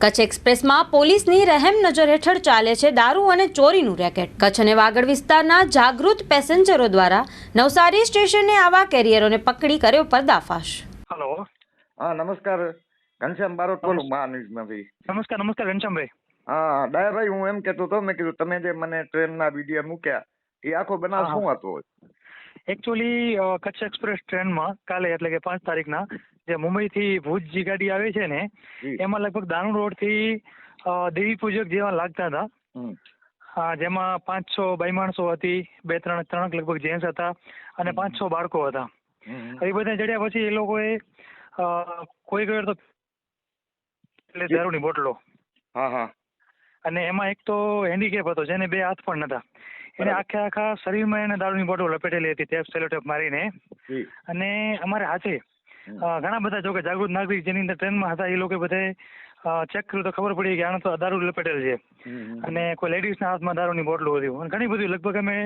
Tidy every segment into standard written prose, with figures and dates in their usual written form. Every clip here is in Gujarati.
કચ્છ એક્સપ્રેસમાં પોલીસની રહેમ નજર હેઠળ ચાલે છે દારૂ અને ચોરીનું રેકેટ। કચ્છ અને વાગડ વિસ્તારના જાગૃત પેસેન્જરો દ્વારા નવસારી સ્ટેશને આવા કેરિયરોને પકડી કર્યો પર્દાફાશ। હેલો, હા નમસ્કાર, ઘનશ્યામ બારોટ બોલું મહાન્યુઝમાંથી। નમસ્કાર નમસ્કાર ઘનશ્યામભાઈ। હા ડાયાભાઈ, હું એમ કહેતો હતો, મેં કીધું તમે જે મને ટ્રેનના વિડીયો મૂક્યા એ આખો બનાવ હા, શું હતો? એકચ્યુઅલી કચ્છ એક્સપ્રેસ ટ્રેનમાં કાલે એટલે કે 5 તારીખના જે મુંબઈથી ભુજ જે ગાડી આવે છે ને જી એમાં લગભગ દાણુ રોડથી દેવી પૂજક જેવા લાગતા હતા। હમ જેમાં 5-6 બાઈ માણસો હતી, 2-3 લગભગ જેન્ટ્સ હતા અને 5-6 બાળકો હતા। એ બધા ચડ્યા પછી એ લોકોએ કોઈ ગયો તો એટલે દારૂની બોટલો, હા હા, અને એમાં એક તો હેન્ડીકેપ હતો જેને 2 હાથ પણ નતા, એને આખા શરીરમાં એને દારૂની બોટલ લપેટેલી હતી ટેપ સેલોટેપ મારીને। જી અને અમારે હાથે ઘણા બધા જો કે જાગૃત નાગરિક જેની અંદર ટ્રેનમાં હતા એ લોકો બધે ચેક કર્યું તો ખબર પડી કે આને તો દારૂ લપેટેલ છે અને કોઈ લેડીઝના હાથમાં દારૂની બોટલો હતી અને ઘણી બધી લગભગ અમે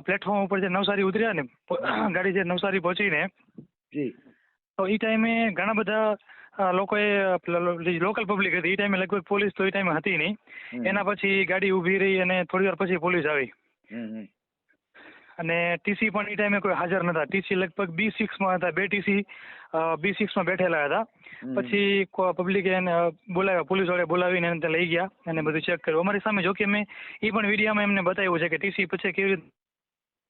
પ્લેટફોર્મ ઉપર જે નવસારી ઉતર્યા ને ગાડી જે નવસારી પહોંચીને જી તો એ ટાઈમે ઘણા બધા લોકોએ લોકલ પબ્લિક હતી, એ ટાઈમે લગભગ પોલીસ તો એ ટાઈમે હતી નહીં। એના પછી ગાડી ઊભી રહી અને થોડી વાર પછી પોલીસ આવી અને ટીસી પણ એ ટાઈમે કોઈ હાજર નતા। ટીસી લગભગ B6માં હતા, 2 ટીસી B6માં બેઠેલા હતા। પછી પબ્લિકે એને બોલાવ્યા, પોલીસ વાળે બોલાવીને એને લઈ ગયા અને બધું ચેક કર્યું અમારી સામે। જો કે મેં એ પણ વિડીયોમાં એમને બતાવ્યું છે કે ટીસી પછી કેવી રીતે,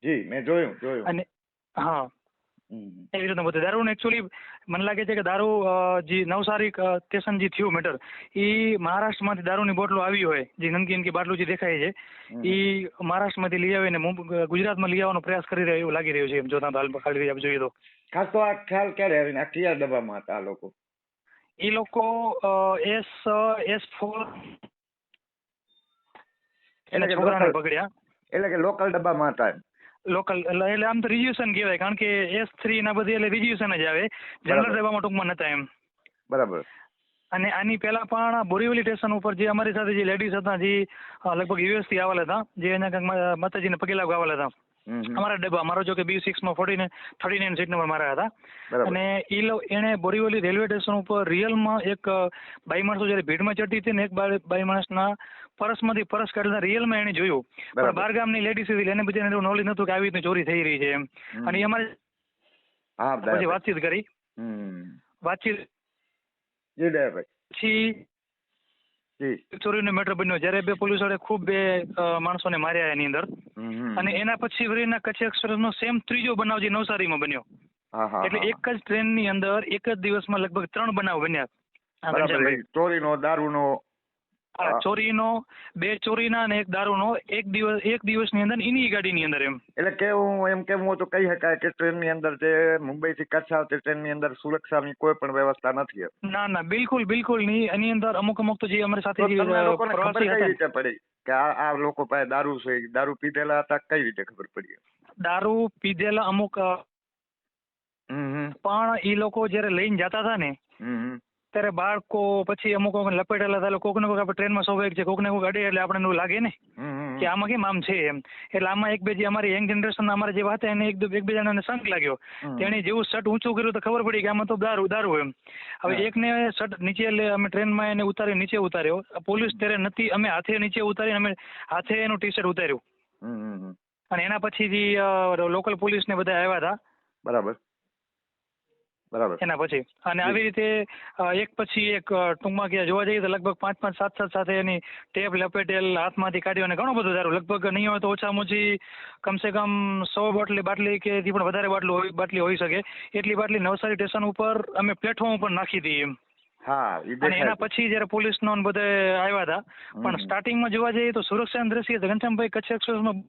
જી મેં જોયું અને હા એવી રીતના બધું દારૂને એકચ્યુઅલી મને લાગે છે કે દારૂ જે નવસારી સ્ટેશન જે થયું મેટર એ મહારાષ્ટ્રમાંથી દારૂની બોટલો આવી હોય, જે નમકીન કે બાટલું જે દેખાય છે એ મહારાષ્ટ્રમાંથી લઈ આવીને ગુજરાતમાં લઈ આવવાનો પ્રયાસ કરી રહ્યો એવું લાગી રહ્યું છે એમ જોતા હાલ ખાલી જોઈએ તો। ખાસ તો આ ખ્યાલ ક્યારે આવીને આ કયા ડબ્બામાં હતા આ લોકો? એ લોકો S4 એટલે છોકરાને પકડ્યા, એટલે કે લોકલ ડબ્બામાં હતા એમ? લોકલ એટલે આમ તો રિઝ્યુએશન કહેવાય, કારણ કે S3 ના બધી એટલે રિઝ્યુએશન જ આવે, જનરલ ડબ્બામાં ટૂંકમાં નતા એમ। બરાબર। અને આની પહેલા પણ બોરીવલી સ્ટેશન ઉપર જે અમારી સાથે જે લેડીઝ હતા જે લગભગ US થી આવેલા હતા, જે એના માતાજીને પગે લાગવા આવેલા હતા અમારા ડબ્બા, મારો જો કે B6માં 39 સીટ નંબર મારા હતા। અને એને બોરીવલી રેલવે સ્ટેશન ઉપર રિયલમાં એક બાઈ માણસો જયારે ભીડમાં ચડતી હતી ને એક બાઈ માણસના પર્સમાંથી પર્સ કાઢીને રિયલમાં એને જોયું, પણ બહાર ગામની લેડીઝ હતી એને બધી એવું નોલેજ નતું કે આવી રીતે ચોરી થઈ રહી છે એમ। અને એ અમારે પછી વાતચીત કરી, વાતચીત પછી ચોરીનો મેટર બન્યો જ્યારે 2 પોલીસ વાળે ખૂબ 2 માણસોને માર્યા એની અંદર, અને એના પછી વળીના કચ્છ એક્સપ્રેસનો સેમ ત્રીજો બનાવ જે નવસારીમાં બન્યો। એટલે એક જ ટ્રેનની અંદર એક જ દિવસમાં લગભગ 3 બનાવ બન્યા। ચોરીનો, દારૂનો, ચોરીનો, 2 ચોરીના અને 1 દારૂનો એક દિવસની અંદર એની ગાડીની અંદર એમ। એટલે કેવું એમ કેવું તો કહી શકાય કે ટ્રેનની અંદર જે મુંબઈથી કચ્છ આવતી ટ્રેનની અંદર સુરક્ષાની કોઈ પણ વ્યવસ્થા નથી? ના બિલકુલ નહીં। એની અંદર અમુક તો જે અમારી સાથે ખબર કઈ રીતે પડી કે આ લોકો પાસે દારૂ છે? દારૂ પીધેલા હતા? કઈ રીતે ખબર પડી? દારૂ પીધેલા અમુક પણ એ લોકો જયારે લઈને જતા હતા ને ત્યારે બાળકો પછી અમુક લપેટેલા હતા, કોક ને કોક આપણે ટ્રેનમાં સ્વાભાવિક છે, કોક ને કોક અડે એટલે આપણે એવું લાગે ને કે આમાં કેમ આમ છે એમ। એટલે આમાં એક બે જે અમારી યંગ જનરેશન અમારા જેવા હતા એને એક બે જણાને શંક લાગ્યો, તેણે જેવું શર્ટ ઊંચું કર્યું તો ખબર પડી કે આમાં તો દારૂ એમ। હવે એકને શર્ટ નીચે અમે ટ્રેનમાં એને ઉતારી નીચે ઉતાર્યો, પોલીસ ત્યારે નથી, અમે હાથે નીચે ઉતારીને અમે હાથે એનું ટી શર્ટ ઉતાર્યું અને એના પછી લોકલ પોલીસ ને બધા આવ્યા હતા। બરાબર। એના પછી અને આવી રીતે એક પછી એક ટૂંકમાં કે જોવા જઈએ તો લગભગ 5-5, 7-7 સાથે એની ટેપ લપેટેલ હાથમાંથી કાઢ્યો અને ઘણું બધું દારૂ, લગભગ નહીં હોય તો ઓછામાં ઓછી કમસે કમ 100 બાટલી કે થી પણ વધારે બાટલી હોઈ શકે એટલી બાટલી નવસારી સ્ટેશન ઉપર અમે પ્લેટફોર્મ ઉપર નાખી હતી એમ। અને એના પછી જયારે પોલીસનો બધે આવ્યા હતા, પણ સ્ટાર્ટિંગમાં જોવા જઈએ તો સુરક્ષાના દ્રષ્ટિએ ઘનશ્યામભાઈ કચ્છ એક્સપ્રેસમાં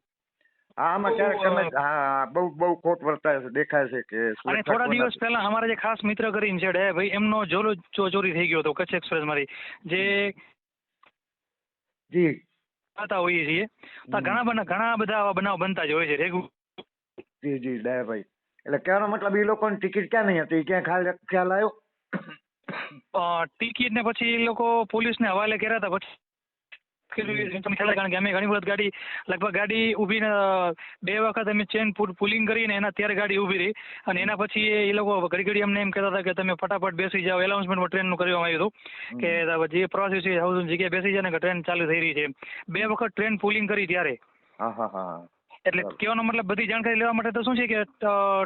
આમાં ક્યારેક તમે બહુ ખોટ વર્તાય છે, દેખાય છે કે? અને થોડા દિવસ પહેલા અમારા જે ખાસ મિત્ર કરીને છે ભાઈ, એમનો જોલો ચોરી થઈ ગયો હતો કચ્છ એક્સપ્રેસ મારી જે જી હતા હોઈએ છીએ તો ઘણા બધા આવા બનાવ બનતા જ હોય છે જી દયાભાઈ। એટલે કહેવાનો મતલબ એ લોકોની ટિકિટ ક્યાં નહીં હતી, ક્યાં ખ્યાલ આવ્યો? ટિકિટ ને પછી એ લોકો પોલીસને હવાલે કર્યા હતા, પછી તમે ખ્યાલ કારણ કે અમે ઘણી વખત ગાડી લગભગ ગાડી ઊભી 2 વખત અમે ચેન પુલિંગ કરીને એના ત્યારે ગાડી ઊભી રહી અને એના પછી એ લોકો ઘડી અમને એમ કહેતા હતા કે તમે ફટાફટ બેસી જાઓ. એનાઉન્સમેન્ટ ટ્રેનનું કરવામાં આવ્યું હતું કે જે પ્રવાસી છે જગ્યાએ બેસી જાય ને કે ટ્રેન ચાલુ થઈ રહી છે. 2 વખત ટ્રેન પુલિંગ કરી ત્યારે. એટલે કહેવાનો મતલબ બધી જાણકારી લેવા માટે તો શું છે કે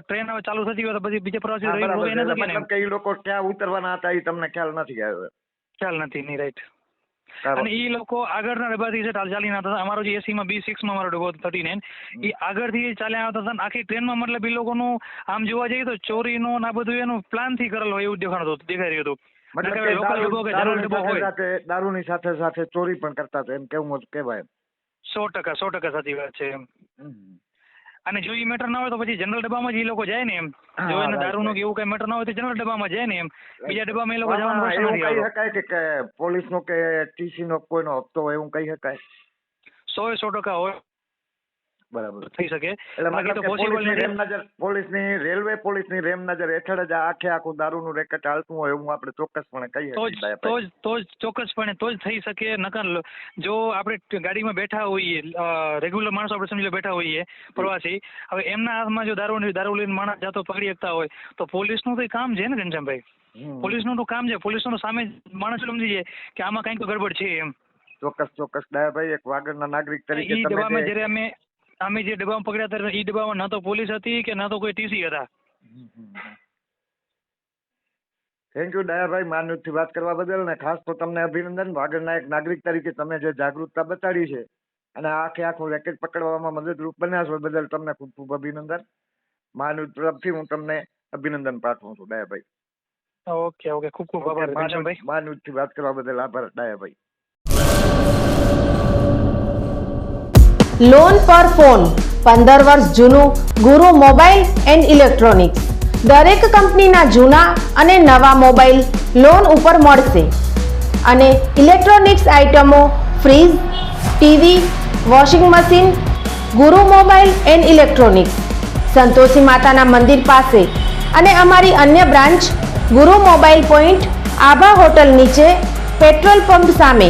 ટ્રેન હવે ચાલુ થતી હોય તો પછી બીજા પ્રવાસીઓ મતલબ કે એ લોકો ક્યાં ઉતરવાના હતા એ તમને ખ્યાલ નથી આવ્યો? ખ્યાલ નથી. નહીં, રાઈટ. અને એ લોકો આગળના ડબ્બાથી છે ચાલીને આવતા હતા. અમારો જે એસીમાં B6 માં અમારો ડબ્બો 39 એ આગળથી ચાલ્યા આવતા હતા. આખી ટ્રેનમાં મતલબ એ લોકોનું આમ જોવા જઈએ તો ચોરીનું આ બધું એનું પ્લાન થી કરેલ હોય એવું દેખાઈ રહ્યું હતું. દારૂની સાથે સાથે ચોરી પણ કરતા હતા એમ કેવું કહેવાય? 100% સાચી વાત છે. અને જો એ મેટર ના હોય તો પછી જનરલ ડબ્બામાં જ એ લોકો જાય ને એમ. જો એને દારૂનું કે એવું કઈ મેટર ના હોય તો જનરલ ડબ્બામાં જાય ને એમ. બીજા ડબ્બામાં એ લોકો જવાનું પ્રશ્ન નથી આવતો. કહી શકાય કે પોલીસનો કે TC નો કોઈનો હપ્તો હોય એવું કહી શકાય? 100% હોય. બરાબર થઈ શકે. એટલે પોલીસની રેમ નજર હેઠળ જ આખે આખું દારૂનું રેકેટ ચાલતું હોય એવું આપણે ચોક્કસપણે કહીએ. તો જ ચોક્કસપણે તો જ થઈ શકે. નકર જો આપણે ગાડીમાં બેઠા હોઈએ રેગ્યુલર માણસો આપણે સમજી લો બેઠા હોઈએ પ્રવાસી, હવે એમના હાથમાં જો દારૂ લઈને માણસ જાતો પકડી શકતા હોય તો પોલીસનું તો કામ છે ને ઘનશ્યામભાઈ. પોલીસનું તો કામ છે. પોલીસનું સામે માણસ સમજી જાય કે આમાં કંઈક તો ગડબડ છે એમ. ચોક્કસ ડાયાભાઈ, એક વાગડના નાગરિક તરીકે જ્યારે અમે જે ડબ્બામાં પકડ્યા હતા એ ડબ્બામાં ના તો પોલીસ હતી કે ના તો કોઈ TC હતા. થેન્ક યુ ડાયાભાઈ માનવથી વાત કરવા બદલ, ને ખાસ તો તમને અભિનંદન. વાગડના એક નાગરિક તરીકે તમે જે જાગૃતતા બતાડી છે અને આખે આખું રેકેટ પકડવામાં મદદરૂપ બન્યા છો બદલ તમને ખૂબ ખૂબ અભિનંદન. માનવ તરફથી હું તમને અભિનંદન પાઠવું છું ડાયાભાઈ. ઓકે ખૂબ ખૂબ આભાર. માનવથી વાત કરવા બદલ આભાર ડાયાભાઈ. લોન પર ફોન 15 વર્ષ જૂનું ગુરુ મોબાઈલ એન્ડ ઇલેક્ટ્રોનિક્સ. દરેક કંપનીના જૂના અને નવા મોબાઈલ લોન ઉપર મળશે અને ઇલેક્ટ્રોનિક્સ આઇટમો ફ્રીજ, ટીવી, વોશિંગ મશીન. ગુરુ મોબાઈલ એન્ડ ઇલેક્ટ્રોનિક્સ, સંતોષી માતાના મંદિર પાસે અને અમારી અન્ય બ્રાન્ચ ગુરુ મોબાઈલ પોઈન્ટ, આભા હોટલ નીચે, પેટ્રોલ પંપ સામે,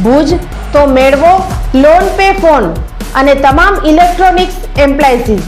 ભુજ. તો મેળવો લોન પે ફોન અને તમામ ઇલેક્ટ્રોનિક્સ એપ્લાયન્સીસ.